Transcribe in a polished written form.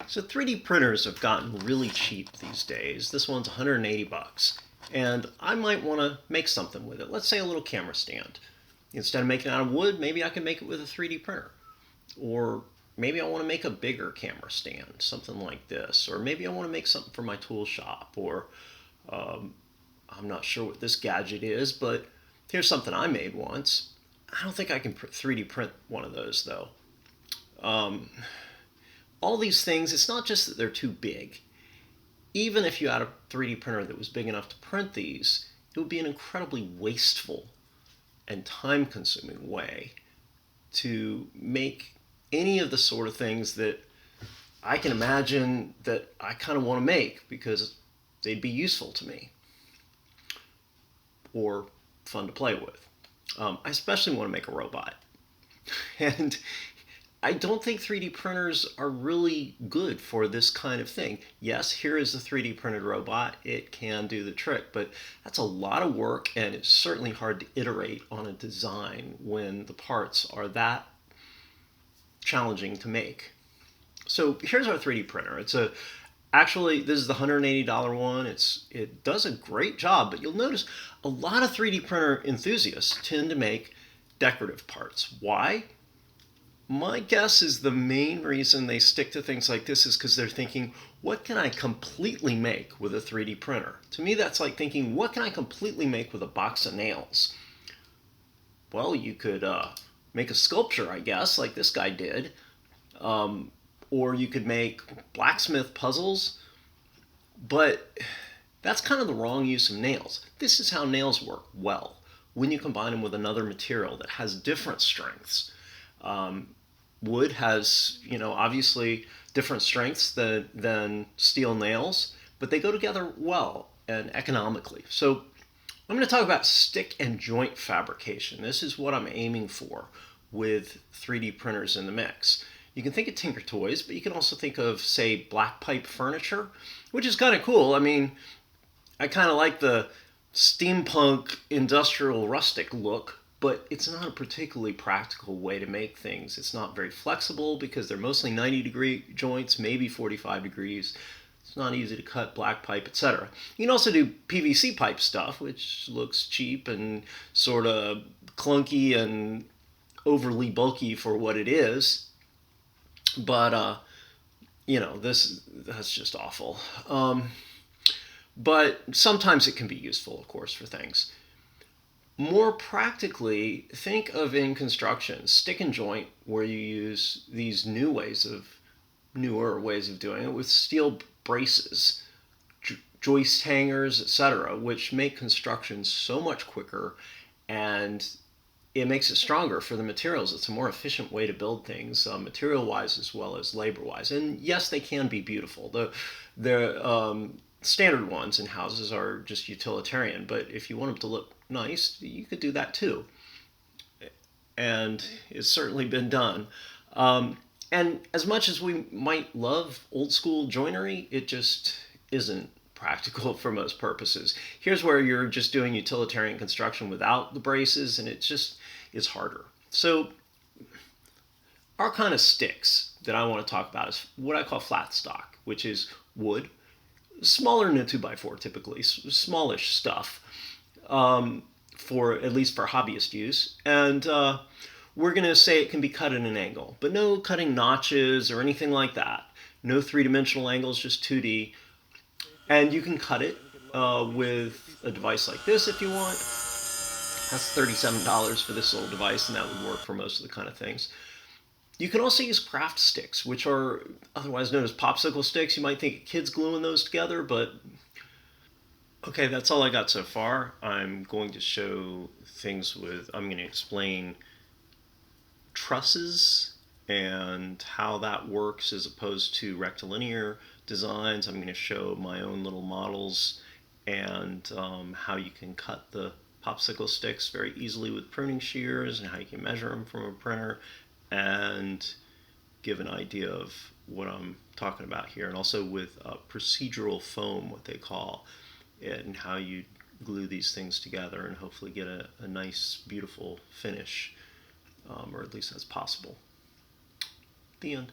So 3D printers have gotten really cheap these days. This one's 180 bucks. And I might want to make something with it. Let's say a little camera stand. Instead of making it out of wood, maybe I can make it with a 3D printer. Or maybe I want to make a bigger camera stand, something like this. Or maybe I want to make something for my tool shop. Or I'm not sure what this gadget is, but here's something I made once. I don't think I can 3D print one of those though. All these things, it's not just that they're too big. Even if you had a 3D printer that was big enough to print these, it would be an incredibly wasteful and time-consuming way to make any of the sort of things that I can imagine that I kind of want to make because they'd be useful to me or fun to play with. I especially want to make a robot. And I don't think 3D printers are really good for this kind of thing. Yes, here is a 3D printed robot. It can do the trick, but that's a lot of work, and it's certainly hard to iterate on a design when the parts are that challenging to make. So here's our 3D printer. Actually, this is the $180 one. It does a great job, but you'll notice a lot of 3D printer enthusiasts tend to make decorative parts. Why? My guess is the main reason they stick to things like this is because they're thinking, what can I completely make with a 3D printer? To me, that's like thinking, what can I completely make with a box of nails? Well, you could make a sculpture, I guess, like this guy did. Or you could make blacksmith puzzles. But that's kind of the wrong use of nails. This is how nails work well, when you combine them with another material that has different strengths. Wood has, obviously different strengths than steel nails, but they go together well and economically. So I'm going to talk about stick and joint fabrication. This is what I'm aiming for with 3D printers in the mix. You can think of Tinker Toys, but you can also think of, say, black pipe furniture, which is kind of cool. I mean, I kind of like the steampunk industrial rustic look, but it's not a particularly practical way to make things. It's not very flexible because they're mostly 90-degree joints, maybe 45 degrees. It's not easy to cut black pipe, etc. You can also do PVC pipe stuff, which looks cheap and sort of clunky and overly bulky for what it is. But, that's just awful. But sometimes it can be useful, of course, for things. More practically, think of in construction, stick and joint, where you use these newer ways of doing it with steel braces, joist hangers, etc., which make construction so much quicker, and it makes it stronger for the materials. It's a more efficient way to build things, material-wise as well as labor-wise. And yes, they can be beautiful. The standard ones in houses are just utilitarian, but if you want them to look nice, you could do that too. And it's certainly been done. And as much as we might love old school joinery, it just isn't practical for most purposes. Here's where you're just doing utilitarian construction without the braces, and it just is harder. So our kind of sticks that I want to talk about is what I call flat stock, which is wood, smaller than a 2x4 typically, smallish stuff, for at least for hobbyist use. And we're going to say it can be cut at an angle, but no cutting notches or anything like that. No three-dimensional angles, just 2D. And you can cut it with a device like this if you want. That's $37 for this little device, and that would work for most of the kind of things. You can also use craft sticks, which are otherwise known as popsicle sticks. You might think of kids gluing those together, but okay, that's all I got so far. I'm going to show I'm going to explain trusses and how that works as opposed to rectilinear designs. I'm going to show my own little models and how you can cut the popsicle sticks very easily with pruning shears and how you can measure them from a printer and give an idea of what I'm talking about here, and also with procedural foam, what they call it, and how you glue these things together and hopefully get a nice, beautiful finish, or at least that's possible. The end.